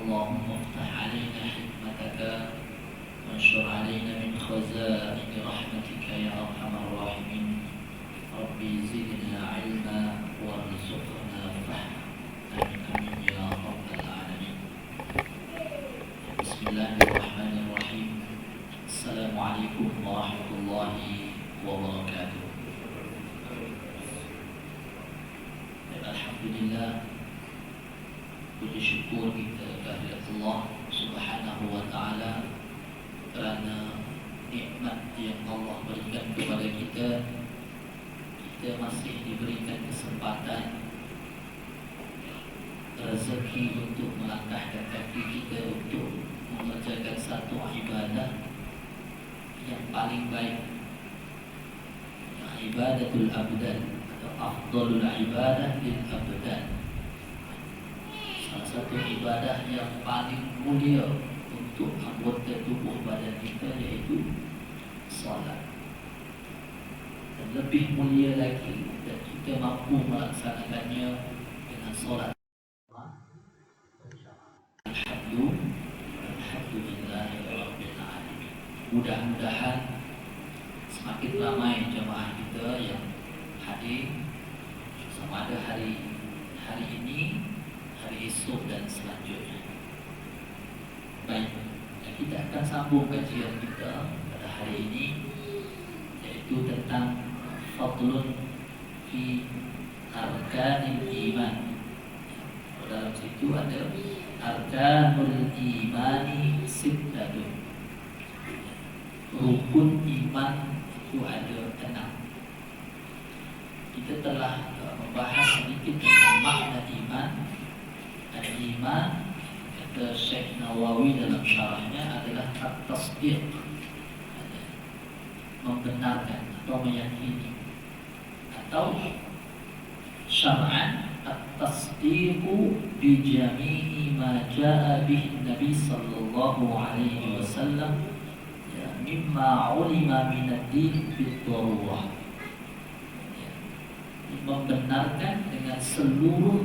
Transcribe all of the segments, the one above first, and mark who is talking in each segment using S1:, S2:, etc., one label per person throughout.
S1: اللهم افتح علينا حكمتك وانشر علينا من خزائن رحمتك يا أرحم الراحمين. ربي زدنا علما وارزقنا فهما. آمين آمين يا رب العالمين. بسم الله الرحمن الرحيم. السلام عليكم ورحمة الله وبركاته. Alhamdulillah, puji syukur kita kehadirat Allah Subhanahu wa taala kerana nikmat yang Allah berikan kepada kita. Kita masih diberikan kesempatan, rezeki untuk melangkahkan kaki kita untuk mengerjakan satu ibadah yang paling baik, ibadatul abdan atau afdalul ibadah lil abdan. Salah satu ibadah yang paling mulia untuk anggota tubuh badan kita yaitu salat. Dan lebih mulia lagi dan kita mampu melaksanakannya dengan salat. Alhamdulillahirabbil alamin. Mudah-mudahan semakin ramai jemaah kita yang hadir, sama ada hari ini, hari esok dan selanjutnya. Baik, kita akan sambung kajian kita pada hari ini, yaitu tentang fadlun fi arkanil iman. Dalam situ ada arkanul imani sittatun. Rukun iman itu ada 6. Kita telah membahas sedikit tentang makna iman. Al-iman, kata Syekh Nawawi dalam syarahnya, adalah at-tasdiq, membenarkan atau meyakini, atau syar'an at-tasdiqu bi jami'i ma jaa bihi Nabi sallallahu alaihi wasallam mimma ulima min ad-din bid-darurah. Membenarkan dengan seluruh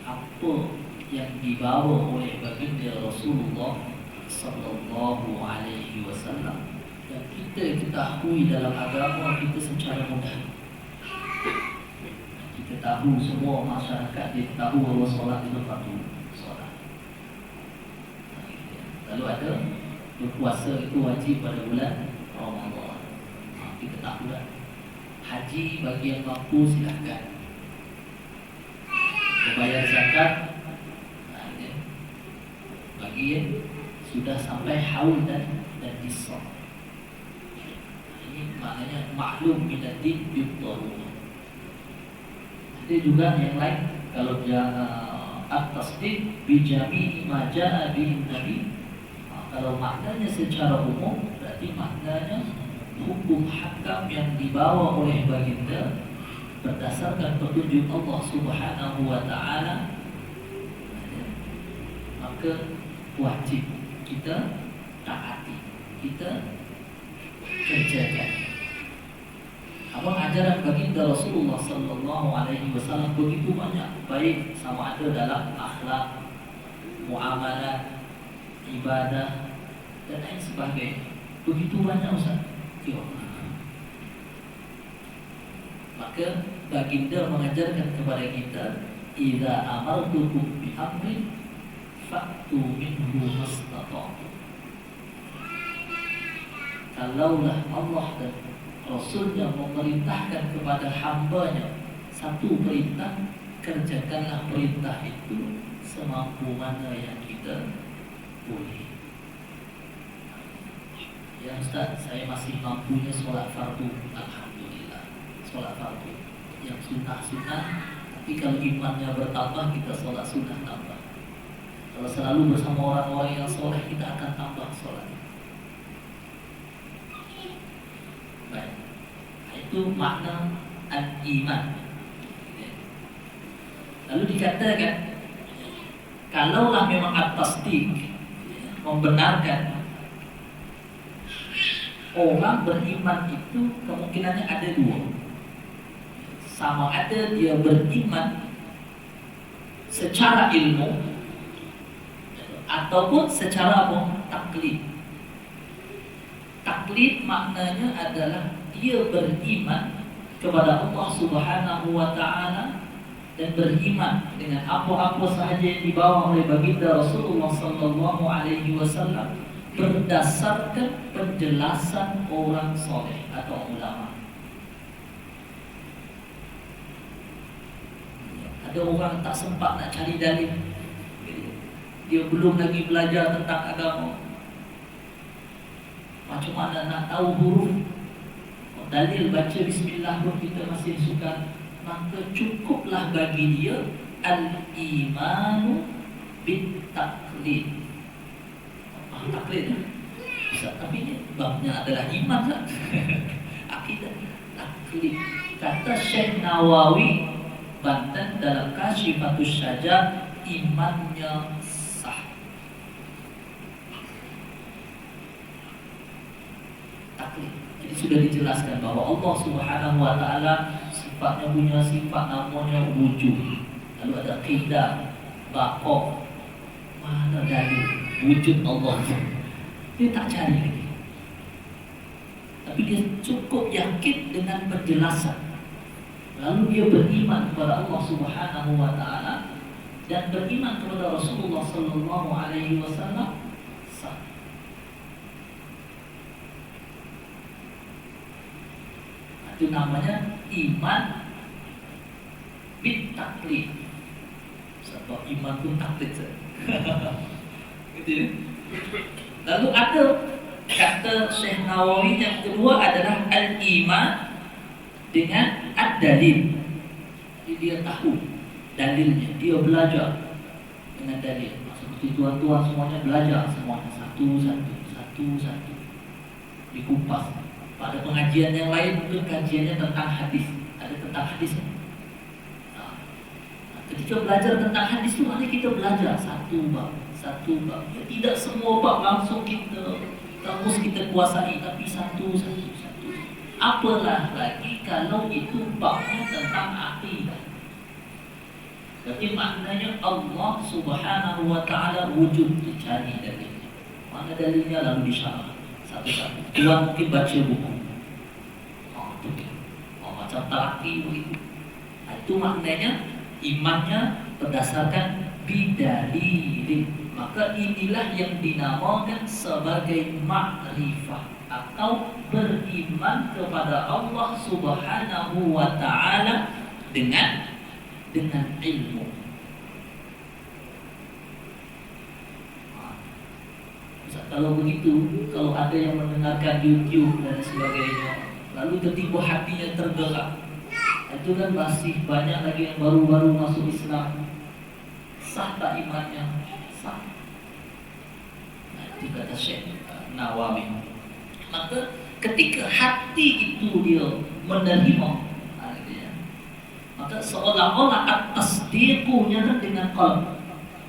S1: apa yang dibawa oleh baginda Rasulullah sallallahu alaihi wasallam yang kita ketahui dalam agama kita secara mudah. Kita tahu, semua masyarakat dia tahu bahawa solat itu fardu solat. Lalu ada berpuasa itu wajib pada bulan Ramadan. Kita tahu dah. Haji bagi yang mampu silakan. Membayar zakat bagi yang sudah sampai haul dan nisab. Ini maknanya maklum bidadin bid-darurah. Ada juga yang lain, kalau dia at-tasdiq bi jami'i ma jaa bihi Nabi. Kalau maknanya secara umum, berarti maknanya hukum hakam yang dibawa oleh baginda berdasarkan petunjuk Allah Subhanahu wa taala, maka wajib kita taati, kita kerjakan. Abang ajaran baginda Rasulullah sallallahu alaihi wasallam begitu banyak, baik sama ada dalam akhlak, muamalah, ibadah dan lain sebagainya. Begitu banyak Ustaz. Maka baginda mengajarkan kepada kita, idza amartukum bi amrin fa'tu minhu mastata'tum. Kalaulah Allah dan Rasulnya memerintahkan kepada hambanya satu perintah, kerjakanlah perintah itu semampu mana yang kita boleh. Ya Ustaz, saya masih mampunya solat fardu. Alhamdulillah, solat fardu. Yang sunnah-sunnah, tapi kalau imannya bertambah, kita solat sunnah tambah. Kalau selalu bersama orang-orang yang soleh, kita akan tambah solat. Baik, itu makna al-iman. Lalu dikatakan, kalaulah memang at-tasdiq, membenarkan, orang beriman itu kemungkinannya ada 2. Sama ada dia beriman secara ilmu ataupun secara apa? Taklid. Taklid maknanya adalah dia beriman kepada Allah Subhanahu wa taala dan beriman dengan apa-apa sahaja yang dibawa oleh baginda Rasulullah sallallahu alaihi wasallam berdasarkan penjelasan orang soleh atau ulama. Ada orang tak sempat nak cari dalil, dia belum lagi belajar tentang agama, macam mana nak tahu huruf dalil baca bismillah pun kita masih suka, maka cukuplah bagi dia al-imanu bit-taklid. Taklid tapi ini babnya adalah iman kan? Akidah taklid. Kata Syekh Nawawi Banten dalam Kasyifatus Syajah, imannya sah. Taklid. Jadi sudah dijelaskan bahwa Allah Subhanahu wa taala sifatnya punya sifat namanya wujud. Lalu ada qidah, baqa. Mana dalil wujud Allah? Dia tak cari lagi. Tapi dia cukup yakin dengan penjelasan. Lalu dia beriman kepada Allah Subhanahu wa taala dan beriman kepada Rasulullah sallallahu alaihi wasallam sah. Itu namanya iman bit taklid. Sebab iman pun taklid saja. Gitu ya. Lalu ada kata Syekh Nawawi yang kedua adalah al-iman dengan ad-dalil. Jadi dia tahu dalilnya, dia belajar dengan dalil. Seperti tuan-tuan semuanya belajar semuanya satu-satu dikupas. Pada pengajian yang lain mungkin kajiannya tentang hadis, ada tentang hadisnya. Ketika belajar tentang hadis itu maknanya kita belajar satu bab. Ya, tidak semua bab langsung terus kita kuasai, tapi satu. Apalah lagi kalau itu babnya tentang akidah. Jadi maknanya Allah Subhanahu wa taala wujud, dicari dalilnya. Mana dalilnya lalu disyarah satu-satu. Tuan mungkin baca buku. Macam talaki begitu. Itu maknanya imannya berdasarkan bidalilin. Maka inilah yang dinamakan sebagai makrifah atau beriman kepada Allah Subhanahu wa taala dengan ilmu. Kalau begitu, kalau ada yang mendengarkan YouTube dan sebagainya, lalu tiba-tiba hatinya tergerak, itu kan masih banyak lagi yang baru-baru masuk Islam. Sah tak imannya? Sah. Nah, itu kata Syekh Nawawi. Maka ketika hati itu dia menerima, maka seolah-olah at-tasdiqunya dengan qalb.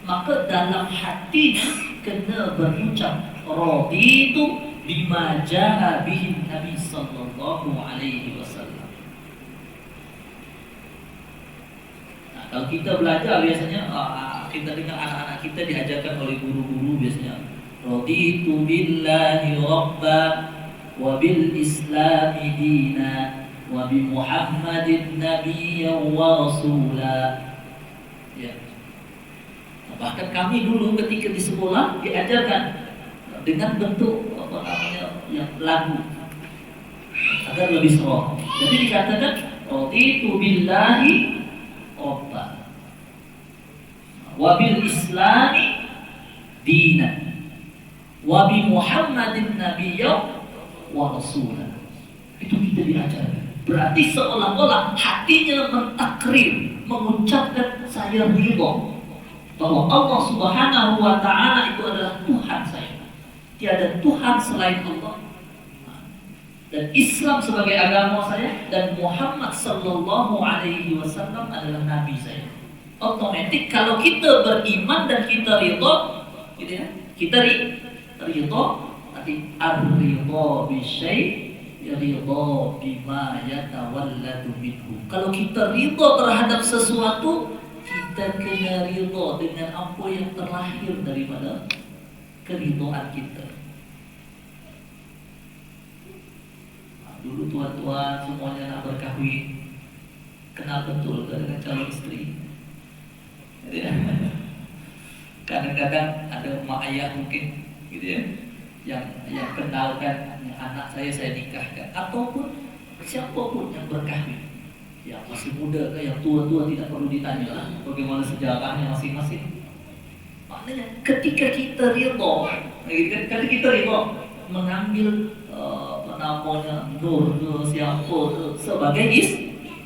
S1: Maka dalam hatinya kena berucap raditu bima jaa bihi Nabi sallallahu alaihi wasallam. Kalau kita belajar biasanya kita dengar anak-anak kita diajarkan oleh guru-guru biasanya raditu billahi rabba wa bil islami dina wa bi Muhammadin nabiyyan wa rasula. Ya. Bahkan kami dulu ketika di sekolah diajarkan dengan bentuk yang lagu agar lebih seram. Jadi dikatakan raditu billahi rabba wa bil islami dinan wa bi Muhammadin nabiyyan wa rasulah. Itu kita diajarkan. Berarti seolah-olah hatinya mentakrir, mengucapkan saya ridha bahwa Allah Subhanahu wa taala itu adalah Tuhan saya. Tiada Tuhan selain Allah. Dan Islam sebagai agama saya dan Muhammad sallallahu alaihi wasallam adalah nabi saya. Otomatis kalau kita beriman dan kita ridha, gitu ya. Kita ridha, tapi ar-ridha bi syai' ridha bima yatawalladu minhu. Kalau kita ridha terhadap sesuatu, kita kena ridha dengan apa yang terlahir daripada keridhaan kita. Dulu tuan-tuan semuanya nak berkahwin, kenal betul dengan calon istri. Kadang-kadang ada mak ayah mungkin gitu ya, yang kenalkan anak saya nikahkan, ataupun siapapun yang berkahwin, yang masih muda ke yang tua-tua tidak perlu ditanya lah bagaimana sejarahnya masing-masing. Maknanya ketika kita ridha, ketika kita ridha mengambil namanya Nur ke siapa ke sebagai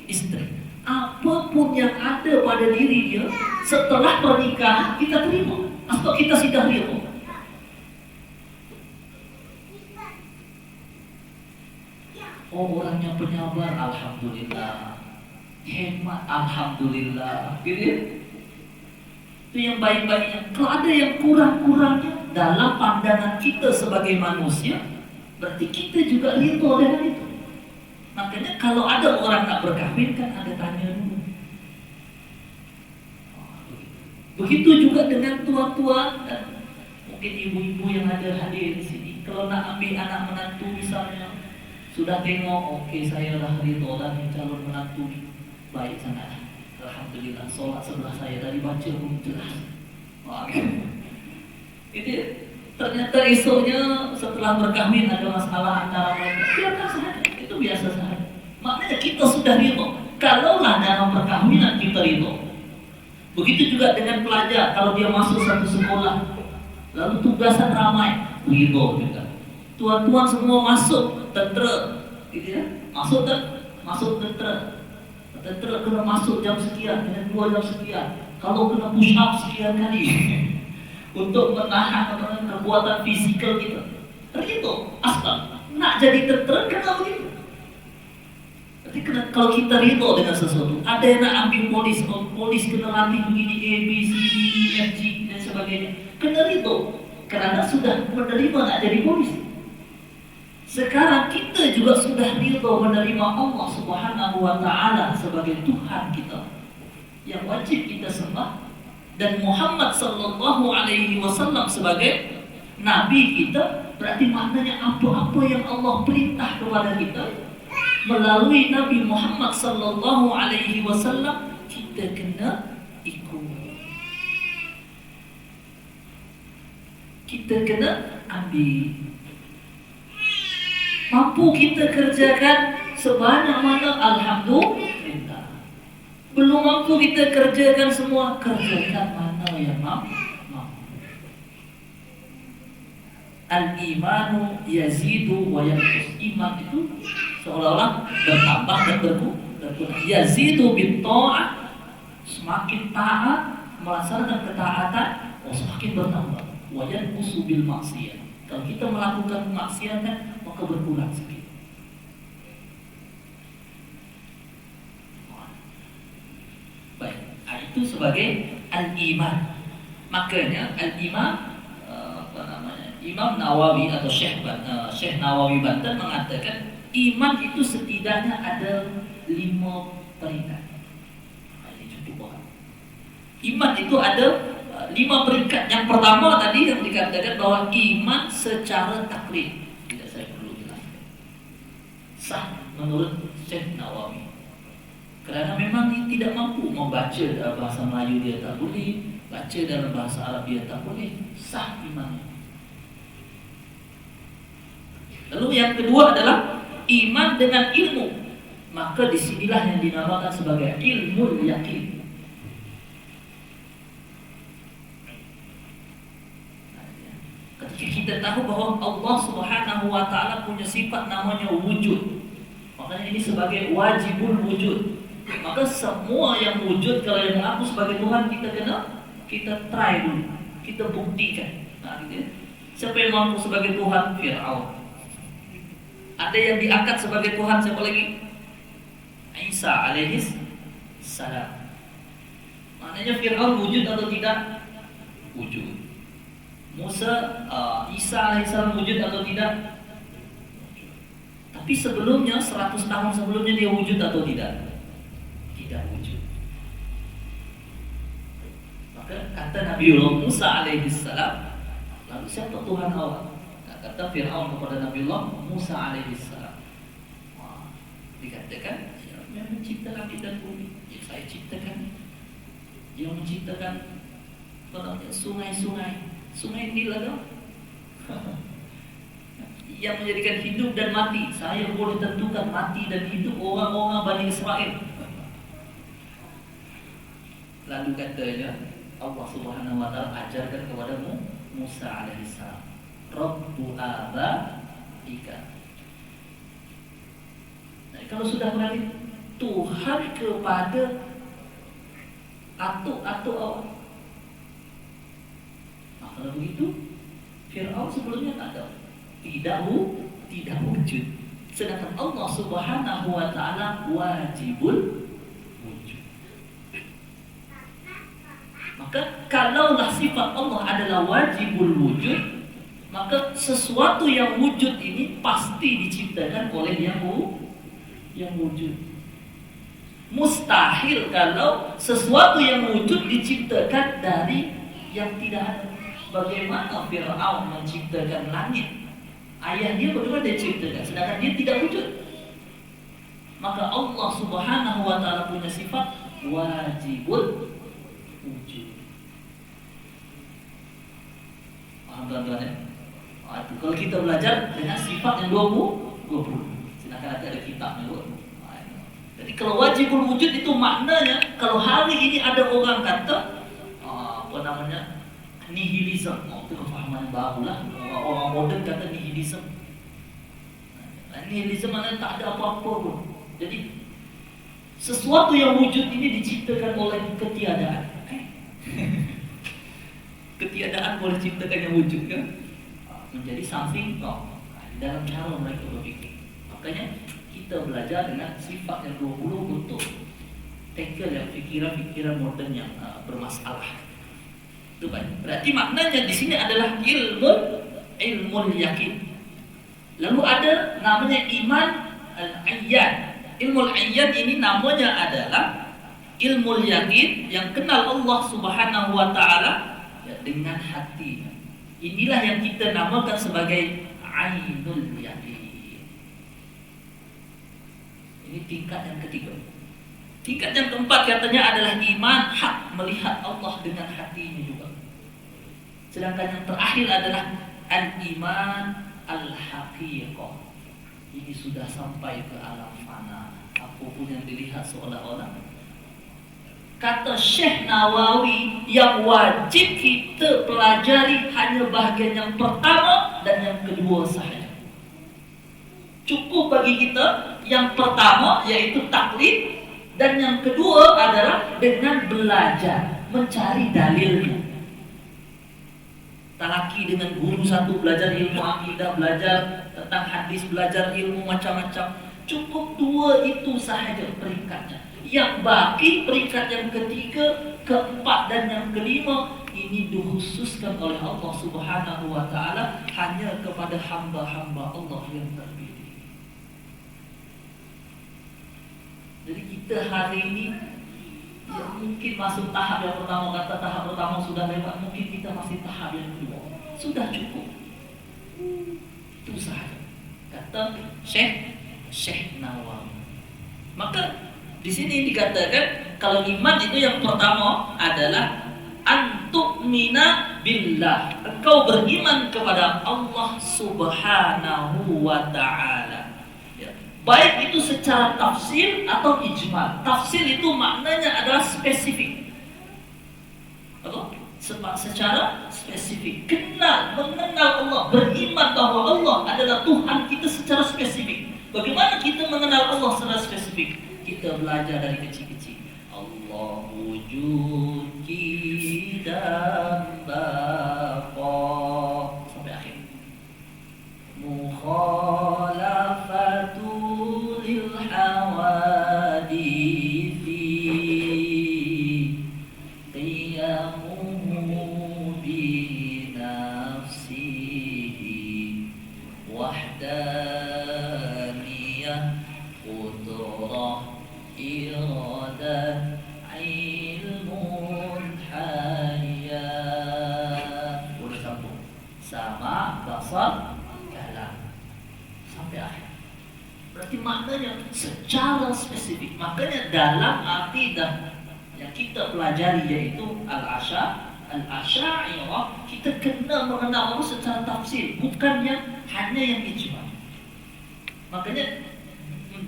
S1: istri, apapun yang ada pada diri dia setelah pernikahan kita terima atau kita sudah ridha. Oh, orangnya penyabar, alhamdulillah. Hemat, alhamdulillah. Gitu ya? Itu yang baik-baiknya. Kalau ada yang kurang-kurangnya dalam pandangan kita sebagai manusia, berarti kita juga ridha dengan itu. Makanya kalau ada orang nak berkahwin kan ada tanya dulu. Begitu juga dengan tua-tua dan mungkin ibu-ibu yang ada hadir di sini. Kalau nak ambil anak menantu misalnya, sudah tengok, oke, saya dah ridha dan calon menantu baik sangat. Alhamdulillah, solat sebelah saya dari baca pun jelas. Itu ternyata esoknya setelah berkahwin ada masalah antara mereka, biarkan saja, itu biasa saja. Maknanya kita sudah ridha. Kalaulah dalam perkahwinan kita ridha. Begitu juga dengan pelajar, kalau dia masuk satu sekolah, lalu tugasan ramai, ridha juga. Tuan-tuan semua masuk tentera, gitu ya, masuk tentera. Tentera kena masuk jam sekian, kena keluar jam sekian. Kalau kena push up sekian kali. Untuk menahan kekuatan fisikal kita. Ridha, asal nak jadi tentera kena begitu. Jadi kalau kita ridha dengan sesuatu, ada yang nak ambil polis kena latih begini A, B, C, D, E, F, G dan sebagainya. Kena ridha kerana sudah menerima nak jadi polis. Sekarang kita juga sudah ridha menerima Allah Subhanahu wa taala sebagai Tuhan kita yang wajib kita sembah, dan Muhammad sallallahu alaihi wasallam sebagai nabi kita. Berarti maknanya apa-apa yang Allah perintah kepada kita melalui Nabi Muhammad sallallahu alaihi wasallam, kita kena ikut. Kita kena ambil. Mampu kita kerjakan sebanyak mana, alhamdulillah. Belum mampu kita kerjakan semua, kerjakan mana yang mampu. Al-imanu yazidu wa yanqus. Iman itu seolah-olah bertambah dan berkurang. Yazidu bin ta'ah, semakin taat melaksanakan ketaatan, semakin bertambah. Wa yanqusu bil maksiyah. Kalau kita melakukan kemaksiatan, maka berkurang sedikit. Baik, itu sebagai al-iman. Makanya al-iman, Imam Nawawi atau Syekh Nawawi Banten mengatakan iman itu setidaknya ada 5 peringkat. Ini cukup banget. Iman itu ada 5 peringkat. Yang pertama tadi yang dikatakan bahwa iman secara taklid. Tidak saya perlu jelaskan. Sah menurut Syekh Nawawi. Kerana memang dia tidak mampu membaca dalam bahasa Melayu, dia tak boleh, baca dalam bahasa Arab dia tak boleh. Sah imannya. Lalu yang kedua adalah iman dengan ilmu. Maka disinilah yang dinamakan sebagai ilmu yakin. Ketika kita tahu bahwa Allah Subhanahu wa taala punya sifat namanya wujud, makanya ini sebagai wajibul wujud. Maka semua yang wujud, kalau yang mengaku sebagai Tuhan, kita try dulu, kita buktikan. Nah, gitu ya. Siapa yang mengaku sebagai Tuhan? Fir'aun. Ada yang diangkat sebagai Tuhan, siapa lagi? Isa alaihis salam. Maknanya Fir'aun wujud atau tidak? Wujud. Musa, Isa alaihissalam wujud atau tidak? Tapi sebelumnya, 100 tahun sebelumnya dia wujud atau tidak? Tidak wujud. Maka kata Nabiullah Musa alaihissalam, lalu siapa Tuhan awak? Kata Fir'aun kepada Nabiullah Musa alaihissalam, dikatakan yang mencipta langit dan bumi, yang saya ciptakan, yang menciptakan sungai Nil ada, yang menjadikan hidup dan mati. Saya boleh tentukan mati dan hidup orang-orang Bani Israel. Lalu katanya Allah Subhanahu wa taala ajarkan kepada Musa alaihissalam, Rabbu abaika. Nah, kalau sudah berarti Tuhan kepada atuk awak. Nah, kalau begitu Fir'aun sebelumnya tak ada, tidak wujud. Sedangkan Allah Subhanahu wa taala wajibul wujud. Maka kalaulah sifat Allah adalah wajibul wujud, maka sesuatu yang wujud ini pasti diciptakan oleh yang wujud. Mustahil kalau sesuatu yang wujud diciptakan dari yang tidak ada. Bagaimana Fir'aun menciptakan langit? Ayah dia bagaimana dia ciptakan, sedangkan dia tidak wujud. Maka Allah Subhanahu wa taala punya sifat wajibul wujud. Paham tuan-tuan ya? Kalau kita belajar dengan sifat yang 20, sedangkan ada kitabnya 20. Jadi kalau wajibul wujud itu maknanya, kalau hari ini ada orang kata nihilisme, itu kefahaman baru lah. Orang modern kata nihilisme. Nihilisme maknanya tak ada apa-apa pun. Jadi sesuatu yang wujud ini diciptakan oleh ketiadaan. Ketiadaan boleh ciptakan yang wujud kan? Menjadi something dalam cara mereka berpikir. Makanya kita belajar dengan sifat yang 20 untuk tackle yang fikiran-fikiran moden yang bermasalah. Itu baik. Berarti maknanya di sini adalah ilmu yakin. Lalu ada namanya iman al-ayyan. Ilmu al-ayyan ini namanya adalah ilmu yakin yang kenal Allah Subhanahu wa taala dengan hati. Inilah yang kita namakan sebagai ainul yakin. Ini tingkat yang ketiga. Tingkat yang keempat katanya adalah iman hak, melihat Allah dengan hatinya juga. Sedangkan yang terakhir adalah al-iman al-haqiqah. Ini sudah sampai ke alam fana. Apapun yang dilihat seolah-olah. Kata Syekh Nawawi, yang wajib kita pelajari hanya bahagian yang pertama dan yang kedua sahaja. Cukup bagi kita yang pertama yaitu taklid, dan yang kedua adalah dengan belajar, mencari dalilnya. Talaki dengan guru satu, belajar ilmu akidah, belajar tentang hadis, belajar ilmu macam-macam. Cukup dua itu sahaja peringkatnya. Yang baki peringkat yang ketiga, keempat dan yang kelima ini dikhususkan oleh Allah Subhanahu wa taala hanya kepada hamba-hamba Allah yang terpilih. Jadi kita hari ini ya mungkin masuk tahap yang pertama, kata tahap pertama sudah lewat, mungkin kita masih tahap yang kedua. Sudah cukup. Itu sahaja. Kata Syekh Nawawi. Maka di sini dikatakan kalau iman itu yang pertama adalah antu'mina billah. Engkau beriman kepada Allah Subhanahu wa taala. Baik itu secara tafsir atau ijmal. Tafsir itu maknanya adalah spesifik. Apa? Secara spesifik. Mengenal Allah, beriman bahwa Allah adalah Tuhan kita secara spesifik. Bagaimana kita mengenal Allah secara spesifik? Kita belajar dari kecil-kecil. Allah wujud dan baqa sampai akhir. Mukhalafatu lil hawadithi qiyamuhu bi nafsihi wahdaniyah qudrah iradah ilmun hayy akhirat. Berarti maknanya secara spesifik. Makanya dalam akidah yang kita pelajari yaitu al-Asy'ariyah, kita kena mengenal Allah secara tafsir, bukannya hanya yang ijma. Makanya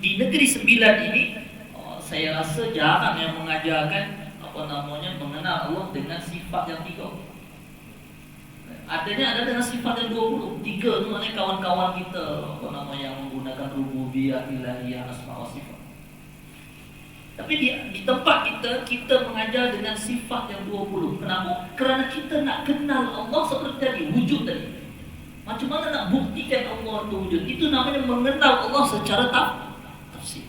S1: di negeri 9 ini saya rasa jarang yang mengajarkan mengenal Allah dengan sifat yang 3. Adanya ada dengan sifat yang 20. 3 tu maknanya kawan-kawan kita yang menggunakan rububiyah, ilahiyah, asma wa sifat. Tapi di tempat kita mengajar dengan sifat yang 20. Kenapa? Kerana kita nak kenal Allah seperti tadi, wujud tadi. Macam mana nak buktikan Allah itu wujud? Itu namanya mengenal Allah secara tafsir.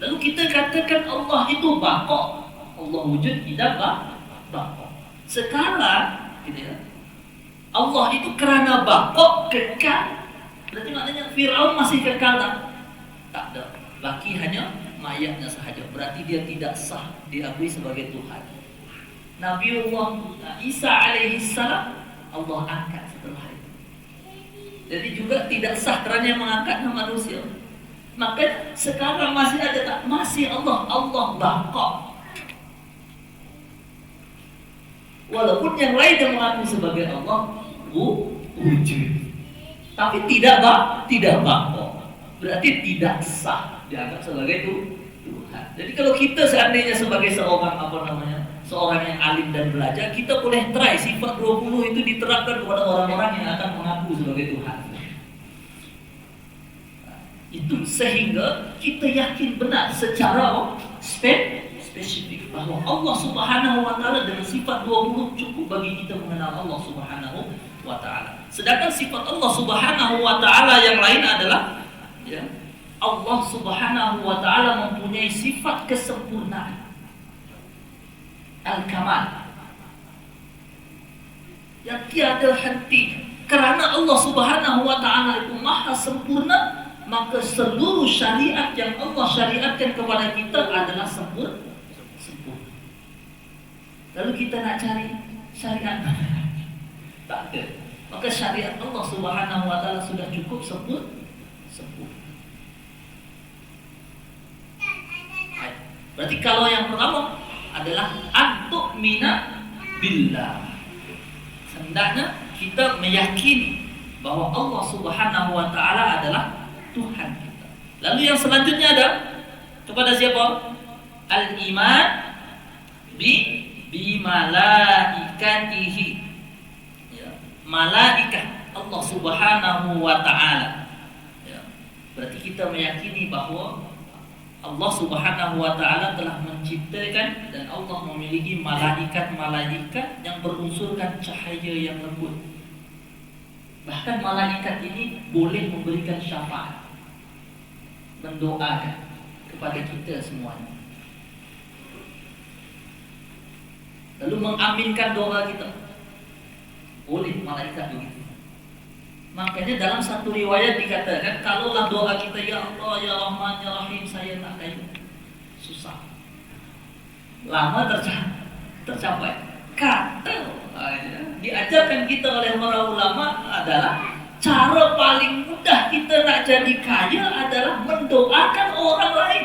S1: Lalu kita katakan Allah itu baqa'. Allah wujud tidak baqa'. Sekarang Allah itu kerana baqa' kekal. Berarti maknanya Fir'aun masih kekal tak? Tak ada. Laki hanya mayatnya sahaja. Berarti dia tidak sah diakui sebagai Tuhan. Nabiullah Isa alaihi salam Allah angkat setelah itu. Jadi juga tidak sah kerana yang mengangkatnya manusia. Maka sekarang masih ada tak? Masih Allah baqa'. Walaupun yang lain yang mengaku sebagai Allah wujud, tapi tidak baqa'. Berarti tidak sah dianggap sebagai Tuhan. Jadi kalau kita seandainya sebagai seorang seorang yang alim dan belajar, kita boleh try sifat 20 itu diterapkan kepada orang-orang yang akan mengaku sebagai Tuhan. Itu sehingga kita yakin benar secara spesifik bahawa Allah Subhanahu wa taala dengan sifat 20 cukup bagi kita mengenal Allah Subhanahu wa taala. Sedangkan sifat Allah Subhanahu wa taala yang lain adalah Allah Subhanahu wa taala mempunyai sifat kesempurnaan, al-kamal, yang tiada henti. Kerana Allah Subhanahu wa taala itu maha sempurna, maka seluruh syariat yang Allah syariatkan kepada kita adalah sempurna. Lalu kita nak cari syariat tak ada. Maka syariat Allah Subhanahu wa taala sudah cukup sempurna. Berarti kalau yang pertama adalah antuk mina billah. Hendaknya kita meyakini bahwa Allah Subhanahu wa taala adalah Tuhan kita. Lalu yang selanjutnya ada kepada siapa? Al-iman bi malaikatihi. Ya, malaikat Allah Subhanahu wa taala. Ya, berarti kita meyakini bahwa Allah Subhanahu wa taala telah menciptakan dan Allah memiliki malaikat-malaikat yang berunsurkan cahaya yang lembut. Bahkan malaikat ini boleh memberikan syafaat, mendoakan kepada kita semuanya. Lalu mengaminkan doa kita. Boleh malaikat begitu. Makanya dalam satu riwayat dikatakan, kalaulah doa kita, ya Allah, ya Rahman, ya Rahim, saya nak kaya, susah, lama tercapai. Kata diajarkan kita oleh para ulama adalah cara paling mudah kita nak jadi kaya adalah mendoakan orang lain.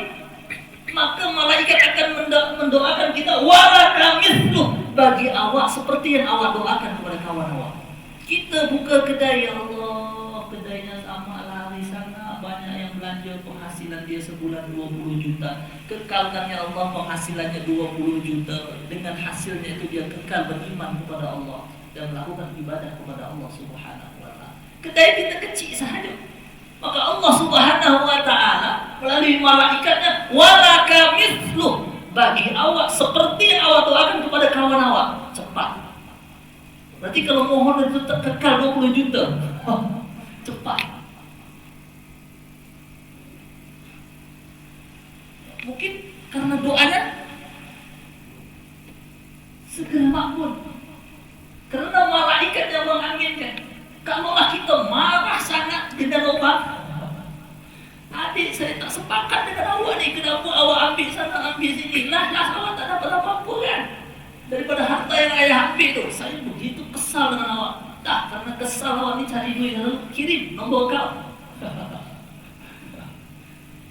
S1: Maka malaikat akan mendoakan kita, walaka mithlu, bagi awak seperti yang awak doakan kepada kawan awak. Kita buka kedai, ya Allah, kedainya sama lari sana, banyak yang belanja, penghasilan dia sebulan 20 juta. Kekalkan ya Allah penghasilannya 20 juta. Dengan hasilnya itu dia kekal beriman kepada Allah dan melakukan ibadah kepada Allah Subhanahu wa taala. Kedai kita kecil sahaja. Maka Allah Subhanahu wa taala melalui malaikatnya, walaka mithlu, bagi awak seperti yang awak doakan kepada kawan awak. Cepat. Berarti kalau mohon itu kekal 20 juta. Cepat. Mungkin karena doanya segera makbul. Karena malaikat yang mengaminkan. Kalaulah kita marah sangat dengan obat, adik saya tak sepakat dengan awak ni, kenapa awak ambil sana ambil sini, lah awak tak dapat apa-apa kan daripada harta yang ayah ambil tu. Saya begitu kesal dengan awak. Tak, karena kesal awak ni cari duit, lalu kirim nombor kau.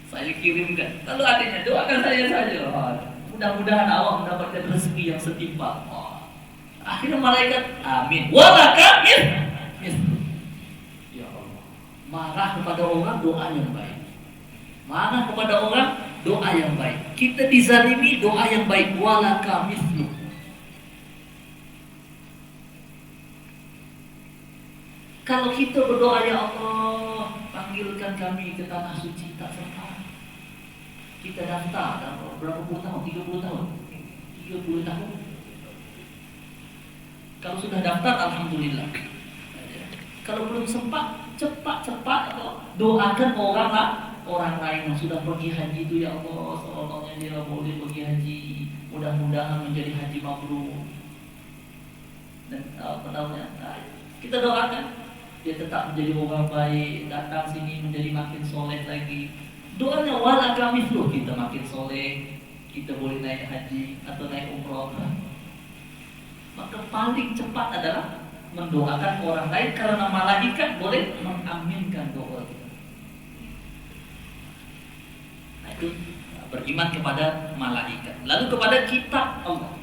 S1: Saya kirimkan. Lalu adanya doakan saya saja. Mudah-mudahan awak mendapatkan rezeki yang setimpal. Akhirnya malaikat amin. Walaka mithlu. Ya Allah. Marah kepada orang doa yang baik. Marah kepada orang doa yang baik. Kita dizalimi doa yang baik. Walaka mithlu. Kalau kita berdoa, ya Allah, panggilkan kami ke tanah suci, tak sempat. Kita daftar berapa puluh tahun? 30 tahun. 30 tahun. Kalau sudah daftar, alhamdulillah. Kalau belum sempat, cepat doakan orang lain yang sudah pergi haji itu, ya Allah, seolah-olah dia boleh pergi haji. Mudah-mudahan menjadi haji mabrur. Dan kita doakan dia tetap menjadi orang baik, datang sini menjadi makin soleh lagi. Doanya walaka mithlu, kita makin soleh, kita boleh naik haji atau naik umrah. Maka paling cepat adalah mendoakan orang lain, karena malaikat boleh mengaminkan doa kita. Nah, itu beriman kepada malaikat. Lalu kepada kitab Allah.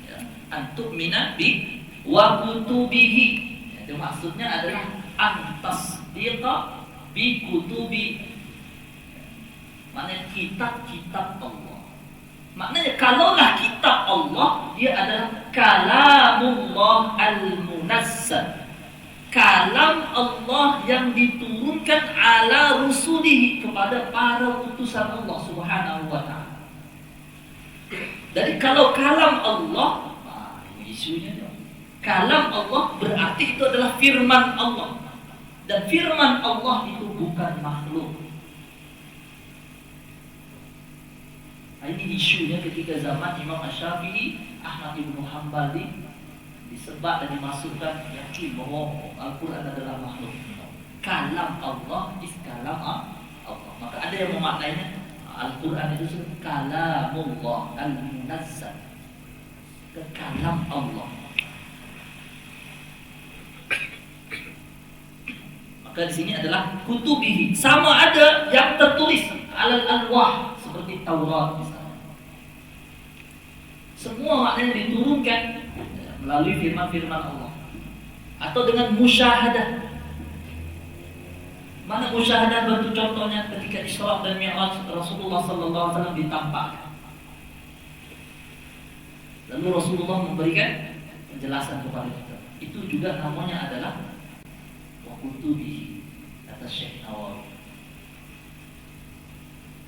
S1: Ya, antuk mina bi wa kutubihi. Itu maksudnya adalah antasdiqa bi kutubi. Maknanya kitab-kitab Allah. Maknanya kalaulah kitab Allah, dia adalah kalamullah al-munazzal. Kalam Allah yang diturunkan ala rusulihi, kepada para utusan Allah Subhanahu wa ta'ala. Jadi kalau kalam Allah, ini isunya dia. Kalam Allah berarti itu adalah firman Allah. Dan firman Allah itu bukan makhluk. Nah, ini isunya ketika zaman Imam Asy-Syafi'i, Ahmad bin Hanbal disebat dan dimasukkan yakin bahwa Al-Quran adalah makhluk. Kalam Allah is kalam Allah. Maka ada yang memaknainya Al-Quran itu kalamullah al-munazzal. Kalam Allah. Maka di sini adalah kutubihi. Sama ada yang tertulis alal alwah seperti Taurat misalnya. Semua maknanya diturunkan melalui firman-firman Allah atau dengan musyahadah. Mana musyahadah bentuk contohnya ketika Isra dan Mi'raj Rasulullah sallallahu alaihi wasallam ditampakkan. Lalu Rasulullah memberikan penjelasan kepada kita. Itu juga namanya adalah kutubihi, kata Syekh Nawawi.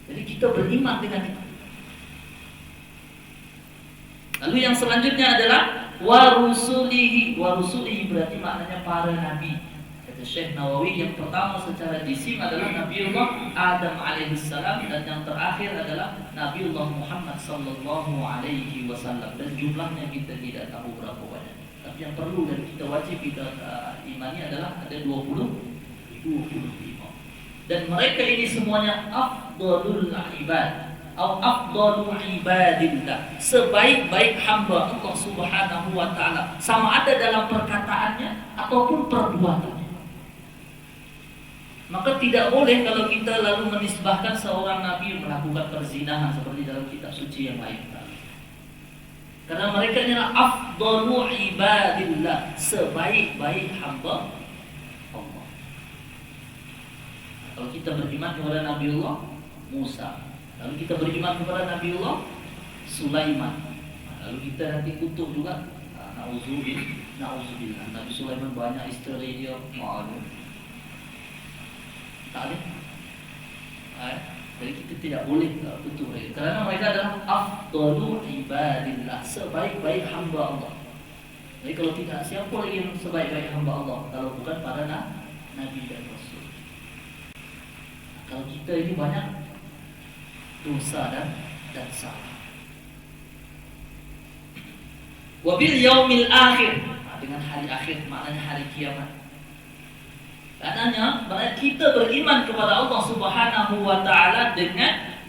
S1: Jadi kita beriman dengan itu. Lalu yang selanjutnya adalah warusulihi. Warusulihi berarti maknanya para nabi. Kata Syekh Nawawi, yang pertama secara jisim adalah Nabiullah Adam alaihissalam, dan yang terakhir adalah Nabiullah Muhammad sallallahu alaihi wasallam. Dan jumlahnya kita tidak tahu berapa banyak. Tapi yang perlu dan kita wajib kita imani adalah ada 25. Dan mereka ini semuanya afdalul ibad atau afdalu ibadillah, sebaik-baik hamba Allah Subhanahu wa taala, sama ada dalam perkataannya ataupun perbuatannya. Maka tidak boleh kalau kita lalu menisbahkan seorang nabi melakukan perzinahan seperti dalam kitab suci yang lain. Karena mereka adalah afdalu ibadillah, sebaik-baik hamba Allah. Kalau kita beriman kepada Nabiullah Musa, lalu kita beriman kepada Nabiullah Sulaiman, lalu kita nanti kutuk juga na'udzubillah. Nabi Sulaiman banyak istri dia, tak ada. Jadi kita tidak boleh kutuk mereka, karena mereka adalah afdalu ibadillah, sebaik-baik hamba Allah. Jadi kalau tidak, siapa lagi yang sebaik-baik hamba Allah kalau bukan para nabi dan rasul? Kalau kita ini banyak dosa dan salah. Wabil yaumil akhir, dengan hari akhir maknanya hari kiamat. Katanya kita beriman kepada Allah Subhanahu wa taala dengan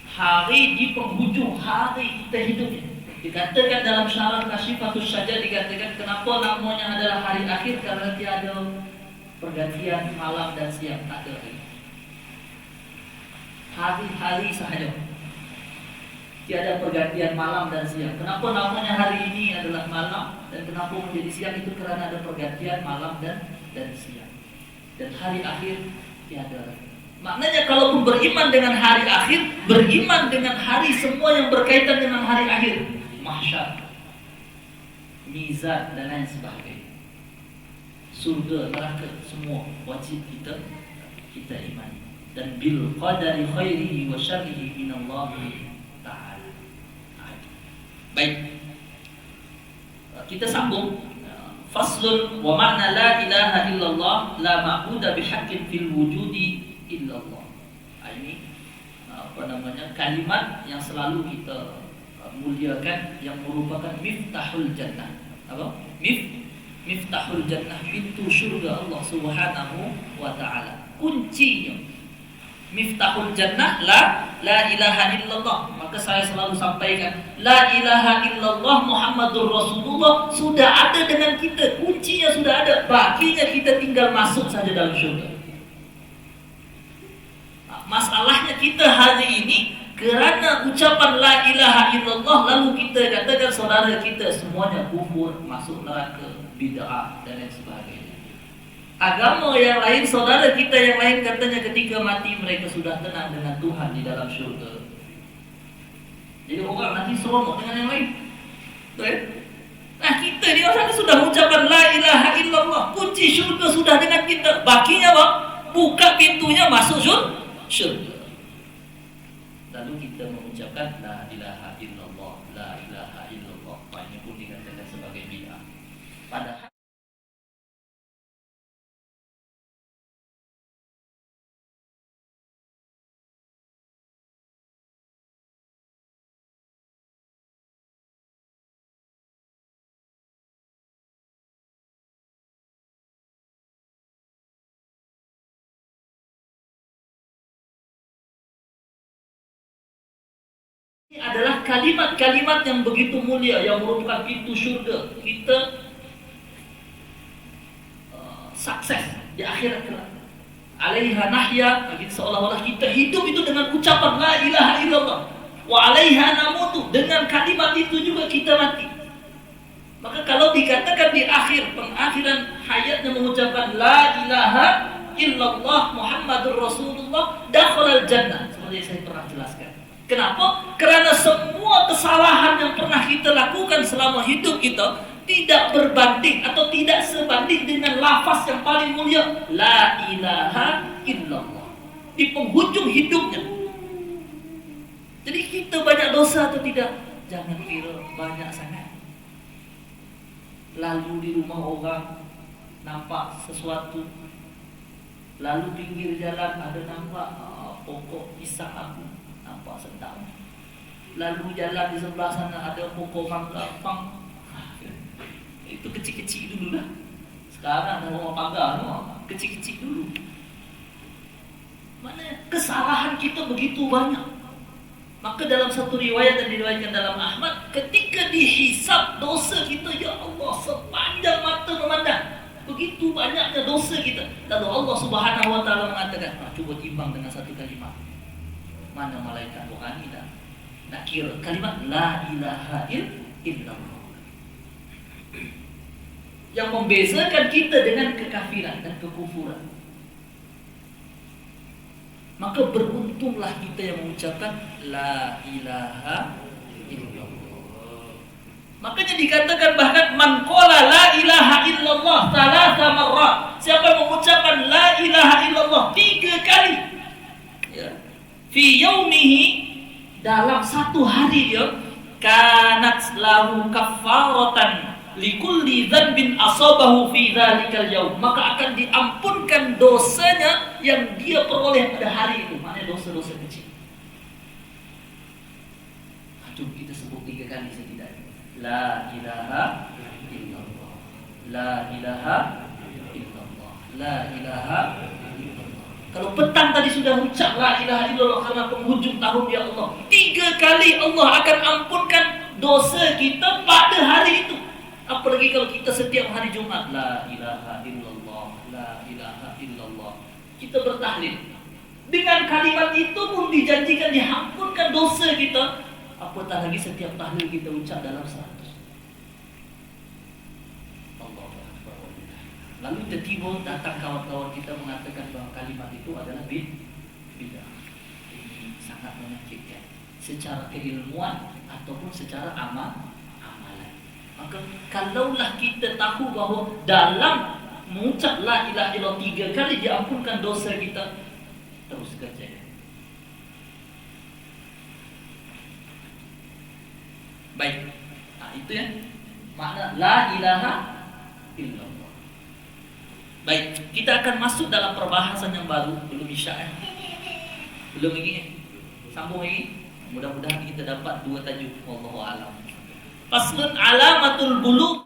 S1: hari di penghujung hari kita hidup ini. Dikatakan dalam syarah Kasyifatus Syajar, dikatakan kenapa namanya adalah hari akhir, karena tiada pergantian malam dan siang, tak ada lagi. Hari-hari sahaja. Tiada pergantian malam dan siang. Kenapa namanya hari ini adalah malam dan kenapa menjadi siang itu karena ada pergantian malam dan siang. Dan hari akhir tiada lagi. Maknanya kalaupun beriman dengan hari akhir, beriman dengan hari semua yang berkaitan dengan hari akhir, mahsyar, mizan dan lain sebagainya, surga, neraka, semua wajib kita imani. Dan bil qadari khairihi wa syarrihi minallahi ta'ala. Baik, kita sambung. Faslun wa makna la ilaha illallah la ma'budu bihaqqin fil wujudi illallah. Ini kalimat yang selalu kita muliakan, yang merupakan miftahul jannah. Apa? Miftahul jannah, pintu syurga Allah Subhanahu wa taala. Kuncinya miftahul jannah la ilaha illallah. Maka saya selalu sampaikan, la ilaha illallah Muhammadur Rasulullah sudah ada dengan kita, kuncinya sudah ada, baginya kita tinggal masuk saja dalam syurga. Masalahnya kita hari ini kerana ucapan la ilaha illallah lalu kita katakan saudara kita semuanya kufur, masuk neraka, bid'ah dan lain sebagainya. Agama yang lain, saudara kita yang lain katanya ketika mati mereka sudah tenang dengan Tuhan di dalam syurga. Jadi orang nanti seronok dengan yang lain. Betul? Nah kita di sana sudah mengucapkan la ilaha illallah, kunci syurga sudah dengan kita. Bakinya apa? Buka pintunya masuk syurga. Lalu kita mengucapkan la ilaha illallah, la ilaha illallah. Ini pun dikatakan sebagai bid'ah. Padahal ini adalah kalimat-kalimat yang begitu mulia, yang merupakan pintu syurga. Kita sukses di akhirat kelak. Alaiha nahya, seolah-olah kita hidup itu dengan ucapan la ilaha illallah. Wa alaiha namutu, dengan kalimat itu juga kita mati. Maka kalau dikatakan di akhir pengakhiran hayatnya mengucapkan la ilaha illallah Muhammadur Rasulullah, dakhalal jannah, seperti saya pernah jelaskan. Kenapa? Karena semua kesalahan yang pernah kita lakukan selama hidup kita tidak berbanding atau tidak sebanding dengan lafaz yang paling mulia, la ilaha illallah, di penghujung hidupnya. Jadi kita banyak dosa atau tidak? Jangan kira banyak sangat. Lalu di rumah orang nampak sesuatu, lalu pinggir jalan ada nampak pokok pisang abu, nampak sedap. Lalu jalan di sebelah sana ada pokok mangga pang. Itu kecil-kecil dulu lah. Sekarang ada rumah pagar, kecil-kecil dulu. Mana kesalahan kita begitu banyak. Maka dalam satu riwayat yang diriwayatkan dalam Ahmad, ketika dihisab dosa kita, ya Allah, sepanjang mata memandang, begitu banyaknya dosa kita. Lalu Allah Subhanahu wa taala mengatakan, coba timbang dengan satu kalimat. Mana malaikat rohani dah nak kira kalimat la ilaha illallah, yang membezakan kita dengan kekafiran dan kekufuran. Maka beruntunglah kita yang mengucapkan la ilaha illallah. Makanya dikatakan bahkan man qala la ilaha illallah thalatha marrat, siapa yang mengucapkan la ilaha illallah 3 kali, ya, fi yaumihi, dalam satu hari dia, kanat lahu kaffaratan likulli dzanbin asabahu fi dzalikal yaum, maka akan diampunkan dosanya yang dia peroleh pada hari itu. Maknanya dosa-dosa kecil. Aduh, kita sebut 3 kali setidaknya. La ilaha illallah, la ilaha illallah, la ilaha illallah. Kalau petang tadi sudah ucap la ilaha illallah karena penghujung tahun, ya Allah, 3 kali Allah akan ampunkan dosa kita pada hari itu. Apalagi kalau kita setiap hari Jumat la ilaha illallah, la ilaha kita bertahlil. Dengan kalimat itu pun dijanjikan dihampunkan dosa kita. Apatah lagi setiap tahlil kita ucap dalam 100. Allahu Akbar. Lalu tiba-tiba datang kawan-kawan kita mengatakan bahawa kalimat itu adalah bid'ah. Ini sangat menyakitkan secara keilmuan ataupun secara amalan. Maka kalaulah kita tahu bahawa dalam mengucap la ilaha illallah 3 kali diampunkan dosa kita, terus kerja. Baik, itu ya makna la ilaha illallah. Baik, kita akan masuk dalam perbahasan yang baru. Belum isya belum ini, sambung ini. Mudah-mudahan kita dapat 2 tajuk. Wallahu a'lam. Faslun alamatul bulugh.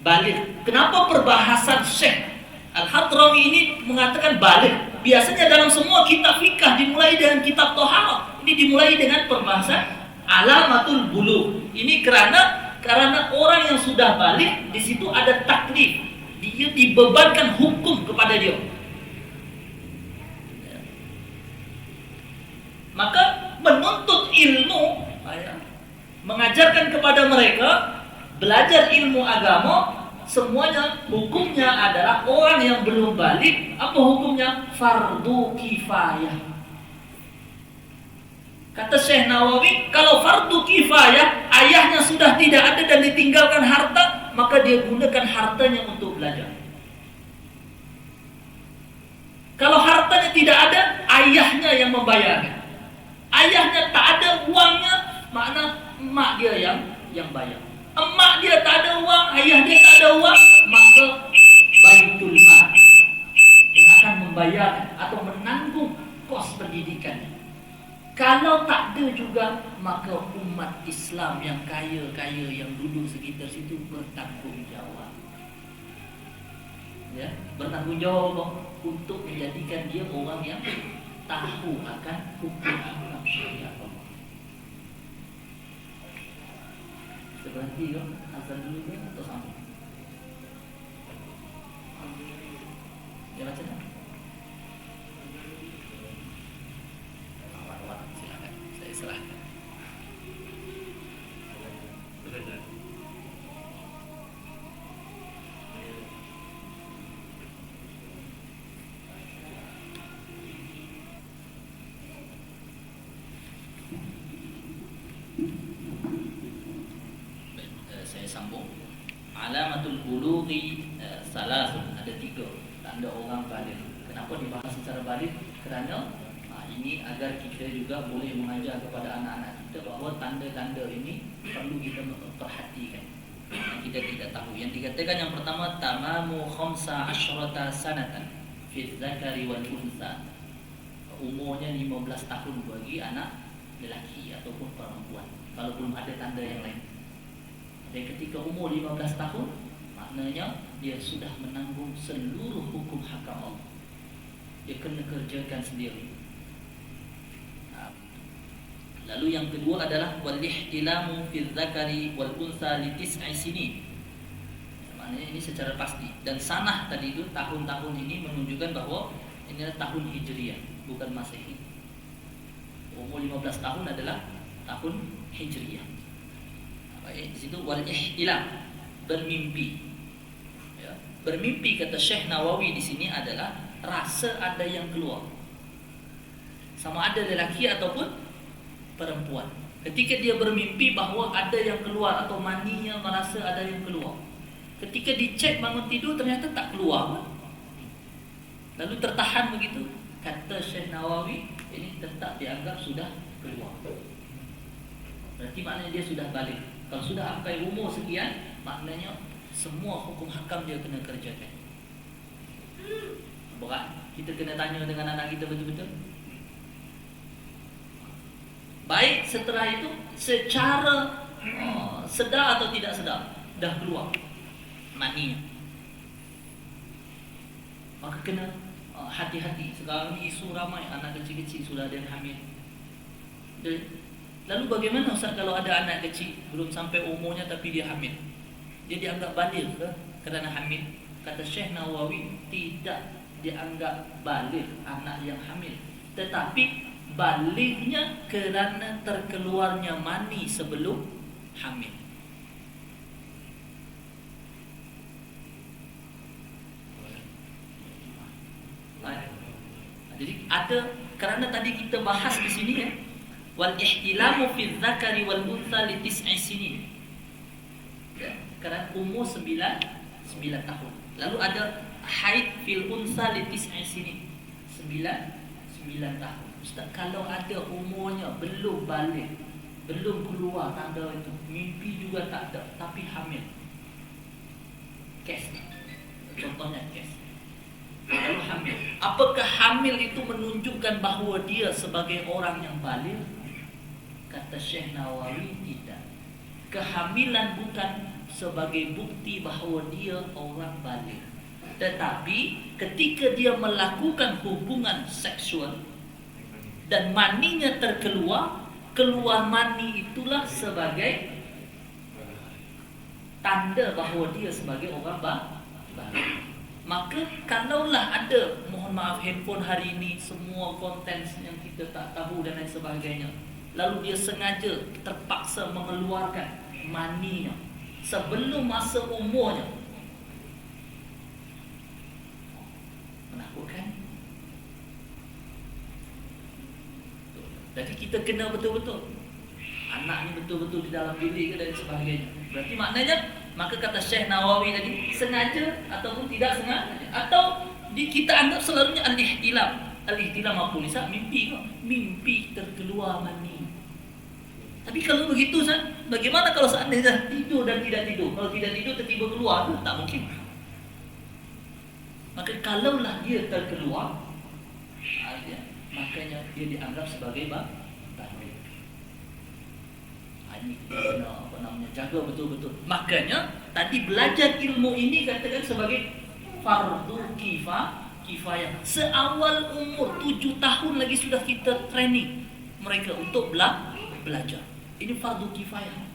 S1: Balik. Kenapa perbahasan Syekh Al-Hadrami ini mengatakan balik? Biasanya dalam semua kitab fikah dimulai dengan kitab Thaharah. Ini dimulai dengan perbahasan alamatul bulugh. Ini karena orang yang sudah balik, di situ ada taklif. Dia dibebankan hukum kepada dia. Maka menuntut ilmu, mengajarkan kepada mereka belajar ilmu agama, semuanya hukumnya adalah orang yang belum balik. Apa hukumnya? Fardu kifayah. Kata Syekh Nawawi, kalau fardu kifayah, ayahnya sudah tidak ada dan ditinggalkan harta, maka dia gunakan hartanya untuk belajar. Kalau hartanya tidak ada, ayahnya yang membayarnya. Ayahnya tak ada uangnya, makna emak dia yang bayar. Emak dia tak ada uang, ayah dia tak ada uang, maka baitul mal yang akan membayar atau menanggung kos pendidikannya. Kalau tak ada juga, maka umat Islam yang kaya-kaya yang duduk sekitar situ bertanggung jawab. Ya, bertanggung jawab untuk menjadikan dia orang yang tahu akan hukum syariat Allah. Kita berhenti ke azan dulu ke atau sambung? Ya macam mana? Silakan, saya serahkan. Sambung. Alamatul bulughi salasun, ada 3 tanda orang balik. Kenapa dibahas secara balik? Kerana ini agar kita juga boleh mengajar kepada anak-anak kita bahawa tanda-tanda ini perlu kita perhatikan. Kita tidak tahu. Yang dikatakan yang pertama, tamamu khamsa asyrata sanatan fi dzakari wal untha. Umurnya 15 tahun bagi anak lelaki ataupun perempuan, kalau belum ada tanda yang lain. Dan ketika umur 15 tahun, maknanya dia sudah menanggung seluruh hukum hakam Allah. Dia kena kerjakan sendiri. Lalu yang kedua adalah walihtilamu fil dzakari wal untha li 9 sinin. Maknanya ini secara pasti. Dan sanah tadi itu tahun-tahun ini menunjukkan bahawa ini adalah tahun Hijriah, bukan Masehi. Umur 15 tahun adalah tahun Hijriah. Di situ wal ihtilam, bermimpi. Ya, bermimpi kata Syekh Nawawi di sini adalah rasa ada yang keluar. Sama ada lelaki ataupun perempuan. Ketika dia bermimpi bahawa ada yang keluar atau maninya merasa ada yang keluar. Ketika dicek bangun tidur ternyata tak keluar. Lalu tertahan begitu. Kata Syekh Nawawi, ini tetap dianggap sudah keluar. Berarti maknanya dia sudah balik. Kalau sudah sampai umur sekian, maknanya semua hukum hakam dia kena kerjakan. Berat. Kita kena tanya dengan anak kita betul-betul. Baik setelah itu, secara sedar atau tidak sedar, dah keluar maninya. Maka kena hati-hati. Sekarang ni isu ramai, anak kecil-kecil sudah ada yang hamil. Lalu bagaimana Ustaz kalau ada anak kecil belum sampai umurnya tapi dia hamil? Dia dianggap baligh ke kerana hamil? Kata Syekh Nawawi, tidak dianggap baligh anak yang hamil, tetapi balighnya kerana terkeluarnya mani sebelum hamil. Jadi ada, kerana tadi kita bahas di sini ya, wal ihtilamu fi dzakari wal untha li tis'i sinin. Ya, kerana umur 9 tahun. Lalu ada haid fil untha li tis'i sinin. 9 tahun. Ustaz, kalau ada umurnya belum balik, belum keluar tanda itu, mimpi juga tak ada, tapi hamil. Kes. Contohnya kes. Lalu hamil. Apakah hamil itu menunjukkan bahawa dia sebagai orang yang baligh? Kata Syekh Nawawi, tidak. Kehamilan bukan sebagai bukti bahawa dia orang baligh. Tetapi ketika dia melakukan hubungan seksual dan maninya keluar mani itulah sebagai tanda bahawa dia sebagai orang baligh. Maka kalaulah ada, mohon maaf, handphone hari ini semua konten yang kita tak tahu dan lain sebagainya, lalu dia sengaja terpaksa mengeluarkan maninya sebelum masa umurnya, menakutkan. Jadi kita kena betul-betul anak ni betul-betul di dalam diri ke dan sebagainya. Berarti maknanya, maka kata Syekh Nawawi tadi, sengaja ataupun tidak sengaja, atau kita anggap selalunya al-ihtilam. Al-ihtilam apa Lisan? Mimpi ke? Mimpi terkeluar mani. Tapi kalau begitu Ustaz, bagaimana kalau seandainya tidur dan tidak tidur? Kalau tidak tidur tiba-tiba keluar, tak mungkin. Maka kalaulah dia terkeluar, makanya dia dianggap sebagai baligh. Ini kena jaga betul-betul. Makanya tadi belajar ilmu ini katakan sebagai fardu kifayah. Seawal umur 7 tahun lagi sudah kita training mereka untuk belajar. Ini fardu kifayah.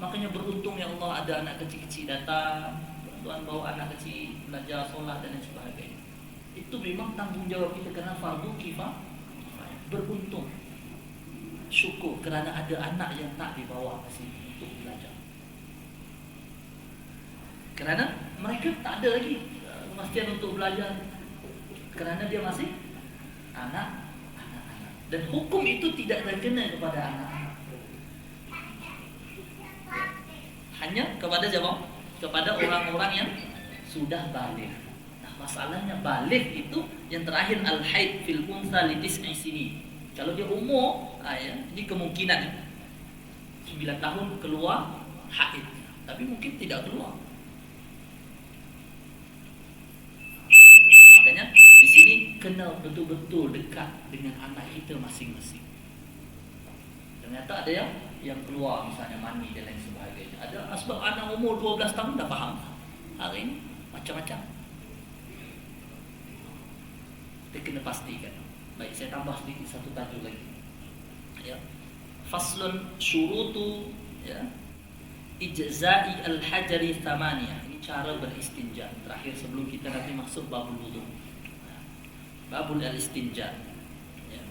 S1: Makanya beruntung ya Allah ada anak kecil-kecil datang, Tuhan bawa anak kecil belajar solat dan lain sebagainya. Itu memang tanggung jawab kita kerana fardu kifayah. Beruntung, syukur kerana ada anak yang tak dibawa ke sini untuk belajar. Kerana mereka tak ada lagi kepastian untuk belajar, kerana dia masih anak-anak. Dan hukum itu tidak terkena kepada anak-anak, hanya kepada siapa? Kepada orang-orang yang sudah baligh. Nah, masalahnya baligh itu yang terakhir al-haid fil untha li tis'i sinin. Kalau dia umur, ini kemungkinan 9 tahun keluar haid, tapi mungkin tidak keluar. Makanya di sini kena betul-betul dekat dengan anak kita masing-masing. Ternyata ada yang keluar misalnya mani dan lain sebagainya. Ada sebab anak umur 12 tahun dah faham. Hari ini macam-macam. Kita kena pastikan. Baik, saya tambah sedikit satu tajuk lagi. Ya. Faslun syurutu ya ijza'i al-hajari thamaniyah. Ini cara beristinja. Terakhir sebelum kita nanti masuk babul wudu. Babul al-istinja. Ya.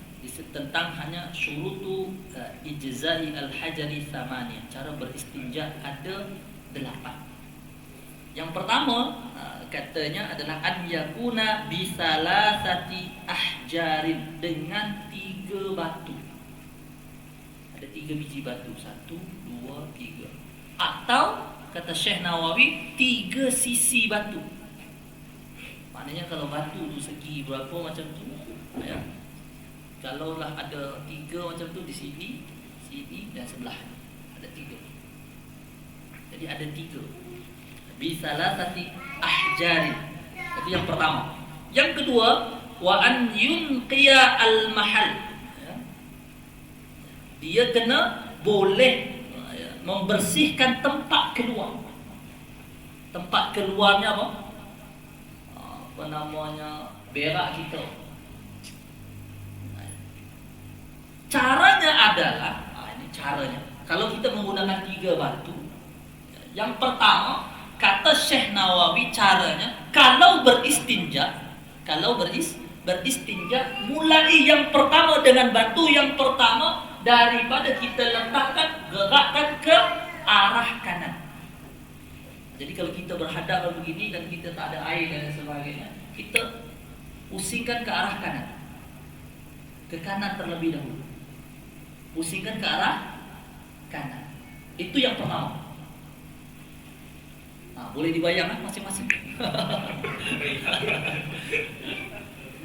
S1: Tentang hanya syurutu ijza'i al-hajari thamaniyah. Cara beristinja ada 8. Yang pertama katanya adalah an yakuna bisalasati ahjarin, dengan 3 batu. Ada 3 biji batu, 1, 2, 3. Atau kata Syekh Nawawi 3 sisi batu. Maknanya kalau batu tu segi berapa macam tu ya. Kalaulah ada 3 macam tu di sini, sini dan sebelah. Ada 3. Jadi ada 3. Bisalasati ahjari. Itu yang pertama. Yang kedua, wa an yunqiya al-mahal. Ya. Dia kena boleh membersihkan tempat keluar. Tempat keluarnya apa? Apa namanya? Berak kita. Caranya adalah, ini caranya. Kalau kita menggunakan 3 batu, yang pertama kata Syekh Nawawi caranya kalau beristinja mulai yang pertama dengan batu yang pertama daripada kita letakkan gerakkan ke arah kanan. Jadi kalau kita berhadapan begini dan kita tak ada air dan sebagainya, kita pusingkan ke arah kanan. Ke kanan terlebih dahulu. Pusingkan ke arah kanan. Itu yang pertama. Nah, boleh dibayangkan masing-masing.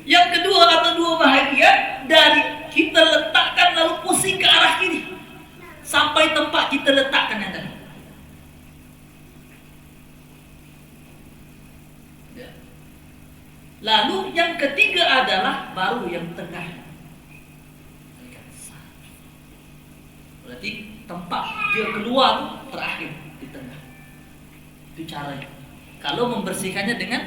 S1: Yang kedua atau 2 bahagian dari kita letakkan lalu pusing ke arah kiri sampai tempat kita letakkan yang tadi. Ya. Lalu yang ketiga adalah baru yang tengah. Berarti tempat dia keluar terakhir di tengah. Itu caranya. Kalau membersihkannya dengan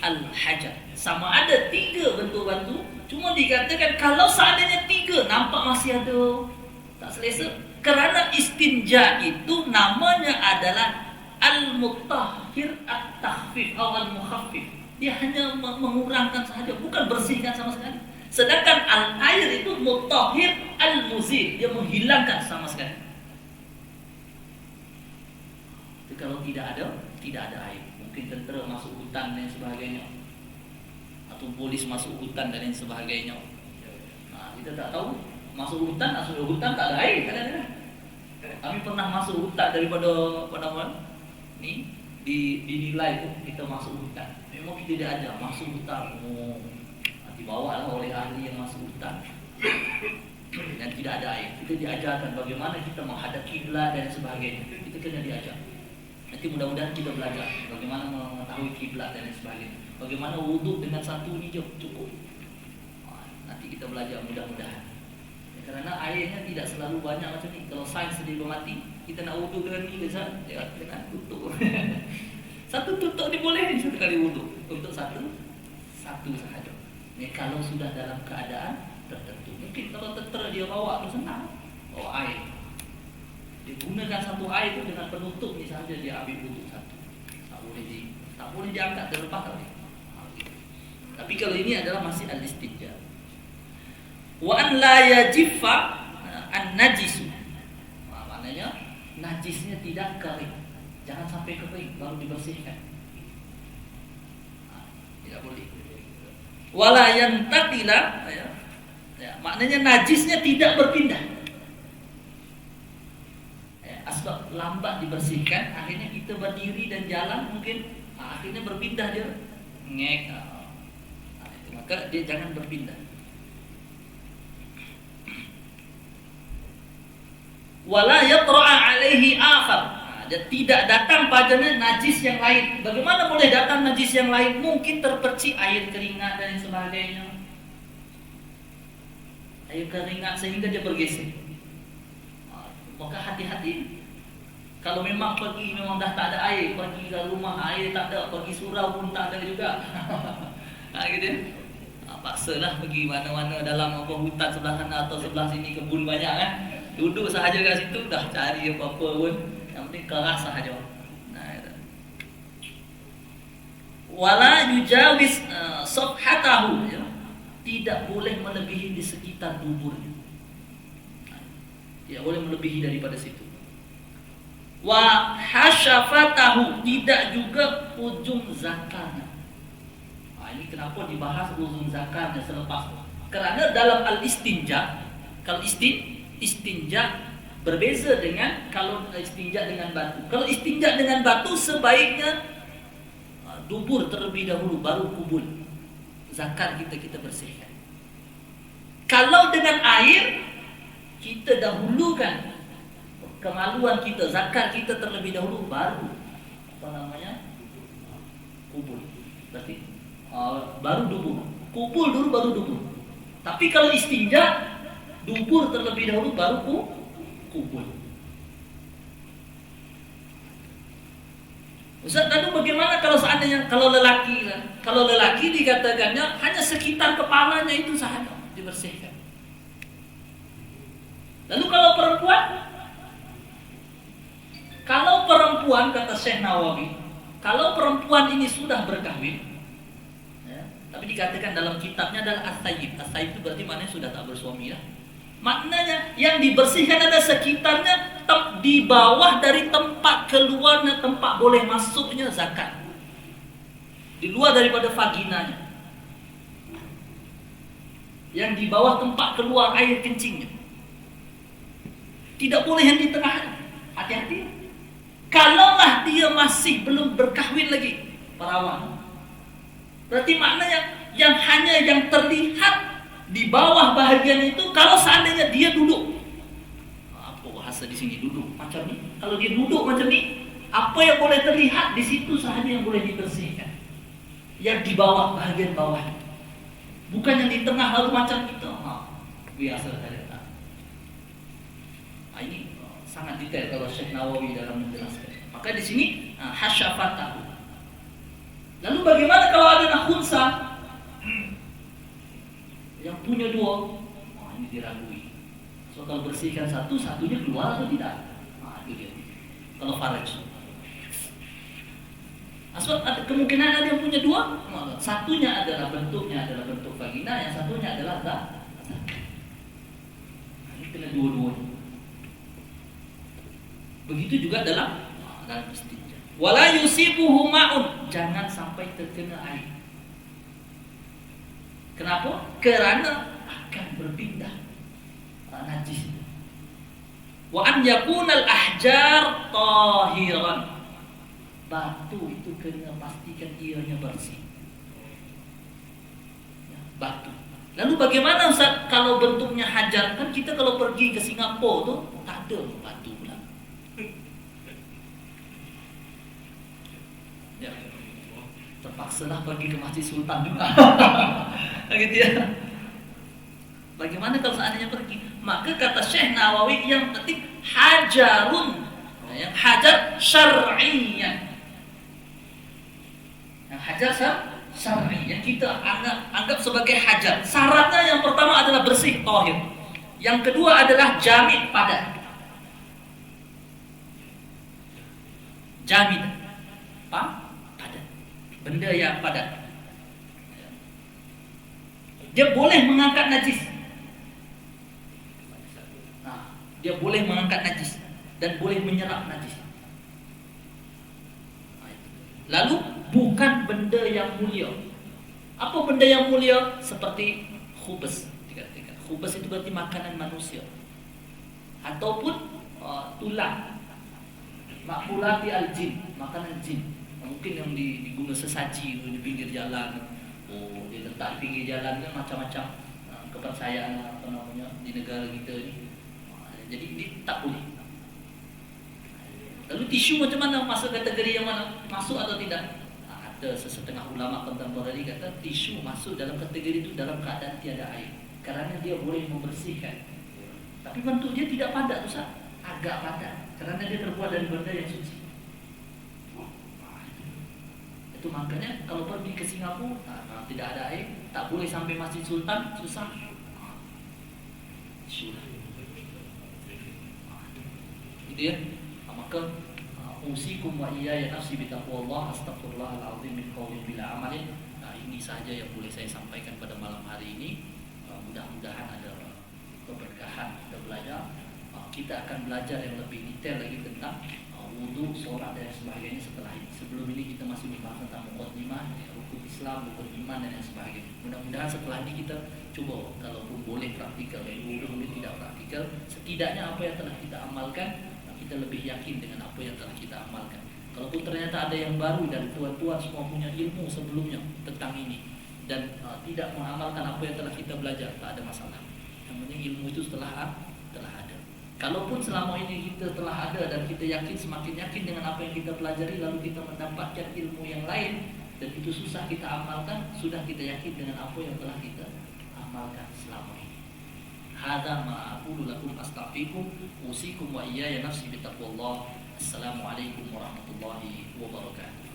S1: al-hajar. Sama ada 3 bentuk batu. Cuma dikatakan kalau seandainya 3 nampak masih ada tak selesa. Kerana istinja itu namanya adalah al-mutahhir at-takhfif atau al-mukhaffif. Dia hanya mengurangkan sahaja, bukan bersihkan sama sekali. Sedangkan al-air itu mutahhir al-muzil, dia menghilangkan sama sekali. Jadi kalau tidak ada air, mungkin tentera masuk hutan dan sebagainya, atau polis masuk hutan dan lain sebagainya. Nah, kita tak tahu masuk hutan tak ada air kadang-kadang. Kami pernah masuk hutan daripada ni dinilai tu kita masuk hutan. Memang kita diajar masuk hutan. Dibawa lah oleh ahli yang masuk hutan dan tidak ada air. Kita diajarkan bagaimana kita menghadap kiblat dan sebagainya. Kita kena diajar. Nanti mudah-mudahan kita belajar bagaimana mengetahui kiblat dan sebagainya. Bagaimana wuduk dengan satu ni je cukup. Nanti kita belajar mudah-mudahan. Kerana airnya tidak selalu banyak macam ni. Kalau sains dia mati, kita nak wuduk dengan ni dengan tutup. Satu tutup dibolehin satu kali wuduk untuk satu sahaja. Kalau sudah dalam keadaan tertentu. Mungkin kalau tentera dia bawa tu senang. Bawa air. Dia gunakan satu air tu dengan penutup ni sahaja dia ambil wuduk satu. Tak boleh diangkat terlepas tadi. Tapi kalau ini adalah masih al-istinja. Wa an la yajiffa an-najisu. Maknanya najisnya tidak kering. Jangan sampai kering baru dibersihkan. Tidak boleh. Wala yantaqila, maknanya najisnya tidak berpindah. Asbab lambat dibersihkan, akhirnya kita berdiri dan jalan mungkin akhirnya berpindah dia. Ngek. Maka dia jangan berpindah. Wala yatra'a alaihi akhar. Dia tidak datang padanya najis yang lain. Bagaimana boleh datang najis yang lain? Mungkin terpercik air keringat dan sebagainya. Air keringat sehingga dia bergeser. Maka hati-hati. Kalau memang pergi memang dah tak ada air, pergi ke rumah air tak ada, pergi surau pun tak ada juga. Gitu. Paksalah pergi mana-mana dalam hutan sebelah sana atau sebelah sini kebun banyak kan. Duduk sahaja kat situ dah cari apa-apa pun. Yang penting keras sahaja. Wala yujawis safhatahu, ya. Tidak boleh melebihi di sekitar duburnya. Tidak boleh melebihi daripada situ. Wa hasyafatahu, tidak juga ujung zakarnya. Ini kenapa dibahas ujung zakarnya selepas? Kerana dalam al-istinja, kalau istinja berbeza dengan kalau istinja dengan batu. Kalau istinja dengan batu sebaiknya dubur terlebih dahulu baru kubul. Zakar kita bersihkan. Kalau dengan air kita dahulukan kemaluan kita, zakar kita terlebih dahulu baru kubul. Berarti baru dubur. Kubul dulu baru dubur. Tapi kalau istinja dubur terlebih dahulu baru kubul. Ustaz, lalu bagaimana kalau seandainya kalau lelaki dikatakannya hanya sekitar kepalanya itu sahaja dibersihkan. Lalu kalau perempuan kata Syekh Nawawi, kalau perempuan ini sudah berkahwin, ya, tapi dikatakan dalam kitabnya adalah as-sayyib. As-sayyib itu berarti maknanya sudah tak bersuami ya. Maknanya yang dibersihkan ada sekitarnya di bawah dari tempat keluarnya, tempat boleh masuknya zakat. Di luar daripada vaginanya. Yang di bawah tempat keluar air kencingnya. Tidak boleh yang di tengah. Hati-hati. Kalaulah dia masih belum berkahwin lagi, perawan. Berarti maknanya yang hanya yang terlihat di bawah bahagian itu, kalau seandainya dia duduk. Apa bahasa di sini duduk macam ni? Kalau dia duduk macam ni, apa yang boleh terlihat di situ sahaja yang boleh dibersihkan. Yang di bawah bahagian bawah. Bukan yang di tengah lalu macam itu. Biasa saja. Ini sangat detail kalau Syekh Nawawi dalam menjelaskan. Maka di sini hasyafatahu. Lalu bagaimana kalau ada khunsa yang punya dua? Ini diragui. So kalau bersihkan satu, satunya keluar atau tidak? Itu dia. Kalau faraj. Asal ada kemungkinan ada yang punya dua, satunya adalah bentuknya adalah bentuk vagina, yang satunya adalah zakar. Ini kena dua-duanya. Begitu juga dalam istinja. Wala yusibuhu ma'un, jangan sampai terkena air. Kenapa? Kerana akan berpindah najis. Wa an yakunal ahjar tahiran. Batu itu kena pastikan ianya bersih. Ya, batu. Lalu bagaimana Ustaz kalau bentuknya hajar? Kan kita kalau pergi ke Singapura tu tak ada batu pula. Ya. Terpaksalah pergi ke Masjid Sultan juga. Gitu ya. Bagaimana kalau seandainya pergi? Maka kata Syekh Nawawi yang penting hajarun. Yang hajar syar'iyyah. Yang hajar syar'i yang kita anggap sebagai hajar. Syaratnya yang pertama adalah bersih, tahir. Yang kedua adalah jamid, padat. Jamid, padat. Benda yang padat. Dia boleh mengangkat najis. Dia boleh mengangkat najis dan boleh menyerap najis. Lalu bukan benda yang mulia. Apa benda yang mulia? Seperti khubz. Khubz itu berarti makanan manusia. Ataupun tulang. Makulati al-jin, makanan jin. Mungkin yang diguna sesaji di pinggir jalan. Dia letak di pinggir jalan kan macam-macam kepercayaan di negara kita ni. Jadi ini tak boleh. Lalu tisu macam mana? Masuk kategori yang mana? Masuk atau tidak? Ada sesetengah ulama kontemporari kata tisu masuk dalam kategori itu dalam keadaan tiada air, kerana dia boleh membersihkan. Tapi bentuk dia tidak padat, Ustaz. Agak padat, kerana dia terbuat dari benda yang suci. Itu makanya kalau pergi ke Singapura tidak ada air, tak boleh sampai Masjid Sultan, susah. Tisu. Itu ya. Maka usikum wa iyaya nafsi bitaqwallah astaghfirullahal azim min qaulin bila amalin. Ini sahaja yang boleh saya sampaikan pada malam hari ini. Mudah-mudahan ada keberkahan, ada belajar. Kita akan belajar yang lebih detail lagi tentang wudu, solat dan sebagainya setelah ini. Sebelum ini kita masih membahas tentang muqaddimah, rukun Islam, rukun iman dan sebagainya. Mudah-mudahan setelah ini kita coba, kalaupun boleh praktikal, boleh tidak praktikal, setidaknya apa yang telah kita amalkan kita lebih yakin dengan apa yang telah kita amalkan. Kalaupun ternyata ada yang baru dan tuan-tuan semua punya ilmu sebelumnya tentang ini dan tidak mengamalkan apa yang telah kita belajar, tak ada masalah. Yang penting ilmu itu telah ada. Kalaupun selama ini kita telah ada dan kita yakin, semakin yakin dengan apa yang kita pelajari, lalu kita mendapatkan ilmu yang lain dan itu susah kita amalkan, sudah kita yakin dengan apa yang telah kita amalkan selama ini. Hadza ma aqulu lakum astaghfirukum usikum wa iyaya nafsi bittaqwallah. Assalamualaikum warahmatullahi wabarakatuh.